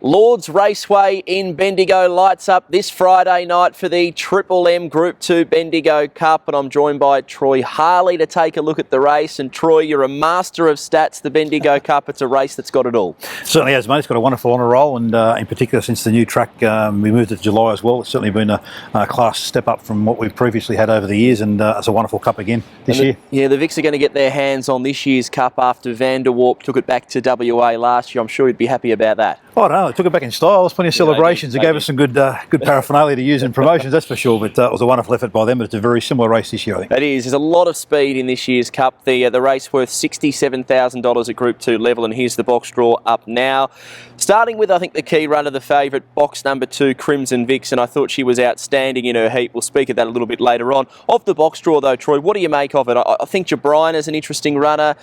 Lords Raceway in Bendigo lights up this Friday night for the Triple M Group 2 Bendigo Cup, and I'm joined by Troy Harley to take a look at the race. And Troy, you're a master of stats, the Bendigo Cup. It's a race that's got it all. Certainly has, mate. It's got a wonderful honour roll, and in particular since the new track, we moved it to July as well. It's certainly been a class step up from what we've previously had over the years, and it's a wonderful cup again this year. Yeah, the Vics are going to get their hands on this year's cup after Van der Warp took it back to WA last year. I'm sure you'd be happy about that. Oh no, it took it back in style. There's plenty of celebrations. It gave us some good paraphernalia to use in promotions, that's for sure. But it was a wonderful effort by them. But it's a very similar race this year, I think. It is. There's a lot of speed in this year's cup. The race worth $67,000 at Group 2 level, and here's the box draw up now. Starting with, I think, the key runner, the favourite, box number 2, Crimson VIXEN. I thought she was outstanding in her heat. We'll speak of that a little bit later on. Of the box draw, though, Troy, what do you make of it? I think Jabrina is an interesting runner.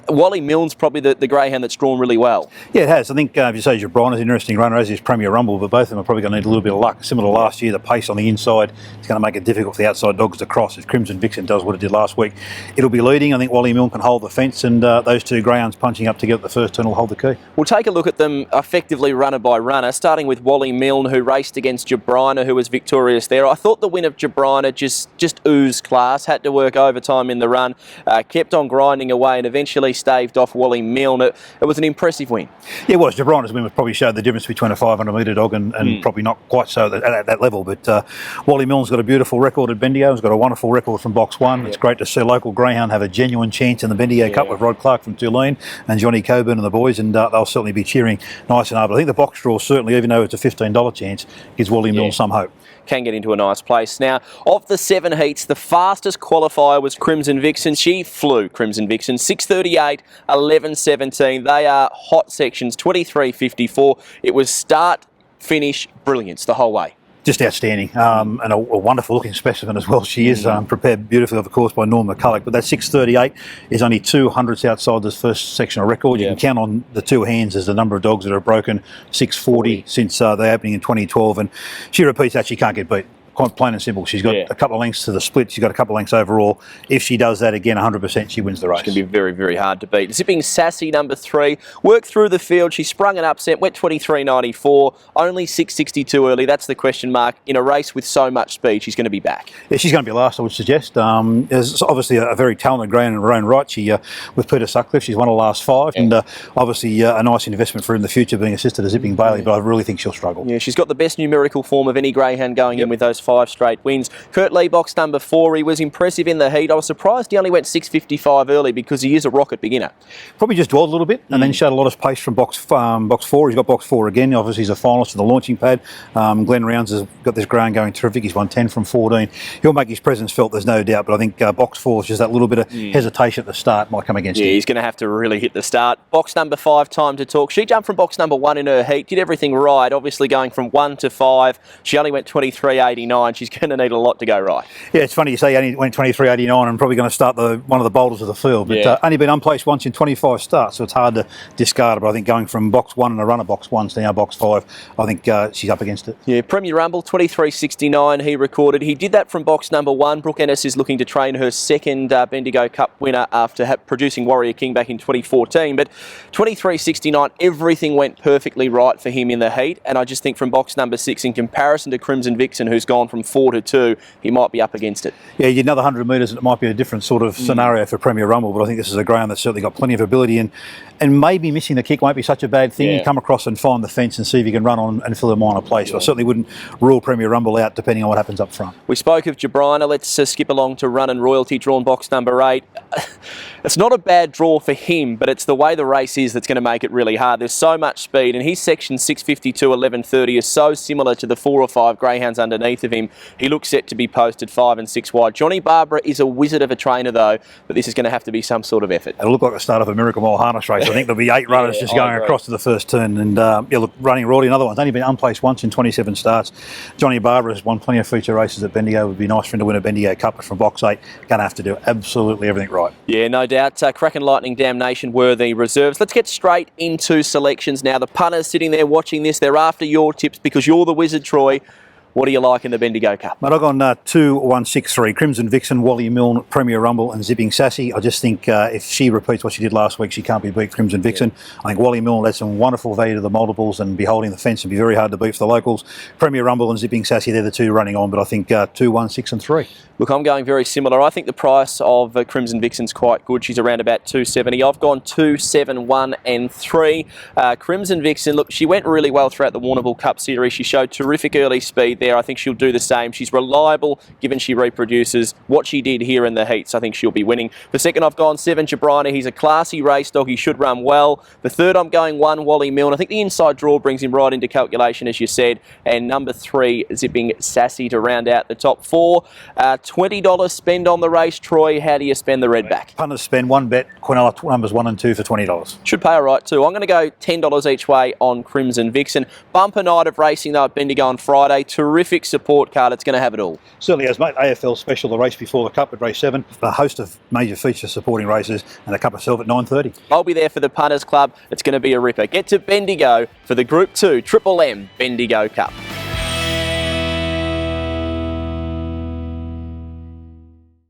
Wally Milne's probably the greyhound that's drawn really well. Yeah, it has. I think if you say Jabrina is an interesting runner, as is Premier Rumble, but both of them are probably going to need a little bit of luck. Similar to last year, the pace on the inside is going to make it difficult for the outside dogs to cross. If Crimson VIXEN does what it did last week, it'll be leading. I think Wally Milne can hold the fence, and those two greyhounds punching up together at the first turn will hold the key. We'll take a look at them effectively runner by runner, starting with Wally Milne, who raced against Jabrina, who was victorious there. I thought the win of Jabrina just oozed class, had to work overtime in the run, kept on grinding away and eventually staved off Wally Milne. It was an impressive win. Yeah, it was. Jabrina's win probably showed the difference between a 500 metre dog and probably not quite so at that level, but Wally Milne's got a beautiful record at Bendigo. He's got a wonderful record from box 1. Yep. It's great to see a local greyhound have a genuine chance in the Bendigo Cup with Rod Clark from Tulane and Johnny Coburn and the boys, and they'll certainly be cheering nice and hard. But I think the box draw certainly, even though it's a $15 chance, gives Wally Milne some hope. Can get into a nice place. Now, of the 7 heats, the fastest qualifier was Crimson VIXEN. She flew, Crimson VIXEN, 6:38, 11:17. They are hot sections, 23:54. It was start, finish, brilliance the whole way. Just outstanding, and a wonderful looking specimen as well. She is prepared beautifully, of course, by Norm McCulloch, but that 6:38 is only 200ths outside this first sectional record. You can count on the two hands as the number of dogs that have broken 6:40 since the opening in 2012, and she repeats that she can't get beat. Quite plain and simple. She's got a couple of lengths to the split. She's got a couple of lengths overall. If she does that again, 100%, she wins the race. It's going to be very, very hard to beat. Zipping Sassy, number 3, worked through the field. She sprung an upset, went 23.94, only 6.62 early. That's the question mark. In a race with so much speed, she's going to be back. Yeah, she's going to be last, I would suggest. There's obviously a very talented greyhound in her own right. She, with Peter Sutcliffe, she's won the last 5, and obviously a nice investment for her in the future, being assisted to Zipping Bailey, but I really think she'll struggle. Yeah, she's got the best numerical form of any greyhound going in with those 5 straight wins. CURT Lee, box number 4, he was impressive in the heat. I was surprised he only went 6.55 early because he is a rocket beginner. Probably just dwelled a little bit and then showed a lot of pace from box 4. He's got box 4 again. Obviously, he's a finalist in the launching pad. Glenn Rounds has got this ground going terrific. He's won 10 from 14. He'll make his presence felt, there's no doubt, but I think box 4 is just that little bit of hesitation at the start might come against him. Yeah, he's going to have to really hit the start. Box number 5, Time to Talk. She jumped from box number 1 in her heat, did everything right, obviously going from 1 to 5. She only went 23.89. She's going to need a lot to go right. Yeah, it's funny you say he only went 23.89 and probably going to start one of the boulders of the field, but only been unplaced once in 25 starts, so it's hard to discard it. But I think going from box 1 and a runner box 1 to now box 5, I think she's up against it. Yeah, Premier Rumble, 23.69 he recorded. He did that from box number 1. Brooke Ennis is looking to train her second Bendigo Cup winner after producing Warrior King back in 2014, but 23.69, everything went perfectly right for him in the heat, and I just think from box number 6, in comparison to Crimson VIXEN, who's gone from 4 to 2, he might be up against it. Yeah, you need another 100 metres and it might be a different sort of scenario for Premier Rumble, but I think this is a greyhound that's certainly got plenty of ability, and maybe missing the kick won't be such a bad thing. You come across and find the fence and see if you can run on and fill a minor place. So I certainly wouldn't rule Premier Rumble out depending on what happens up front. We spoke of Jabrina. Let's skip along to Runnin Royalty, drawn box number 8. It's not a bad draw for him, but it's the way the race is that's going to make it really hard. There's so much speed, and his section 6.52, 11.30 is so similar to the 4 or 5 greyhounds underneath of him. He looks set to be posted 5 and 6 wide. Johnny Barbara is a wizard of a trainer, though, but this is going to have to be some sort of effort. It'll look like the start of a Miracle Mile harness race. I think there'll be 8 runners just going across to the first turn, and look, Running Royalty, another one. It's only been unplaced once in 27 starts. Johnny Barbara has won plenty of feature races at Bendigo. It would be nice for him to win a Bendigo Cup, but from box 8, going to have to do absolutely everything right. Yeah, no doubt. Kraken Lightning Damnation were the reserves. Let's get straight into selections now. The punters sitting there watching this, they're after your tips because you're the wizard, Troy. What do you like in the Bendigo Cup? But I've gone 2-1-6-3. Crimson Vixen, Wally Milne, Premier Rumble and Zipping Sassy. I just think if she repeats what she did last week, she can't be beat Crimson Vixen. I think Wally Milne had some wonderful value to the multiples and be holding the fence and be very hard to beat for the locals. Premier Rumble and Zipping Sassy, they're the two running on, but I think 2, 1, 6 and 3. Look, I'm going very similar. I think the price of Crimson Vixen's quite good. She's around about 270. I've gone 2, 7, 1 and 3. Crimson Vixen, look, she went really well throughout the Warrnambool Cup series. She showed terrific early speed there. I think she'll do the same. She's reliable, given she reproduces what she did here in the heats. I think she'll be winning. The second, I've gone 7, Jabrina. He's a classy race dog. He should run well. The third, I'm going 1, Wally Milne. I think the inside draw brings him right into calculation, as you said. And number 3, Zipping Sassy to round out the top 4. $20 spend on the race. Troy, how do you spend the redback? Punters spend 1 bet, Quinella numbers 1 and 2 for $20. Should pay all right too. I'm going to go $10 each way on Crimson Vixen. Bumper night of racing though at Bendigo on Friday. Terrific support card. It's going to have it all. Certainly has, mate. AFL special, the race before the Cup at race 7. A host of major feature supporting races and the Cup itself at 9:30. I'll be there for the Punters Club. It's going to be a ripper. Get to Bendigo for the Group 2 Triple M Bendigo Cup.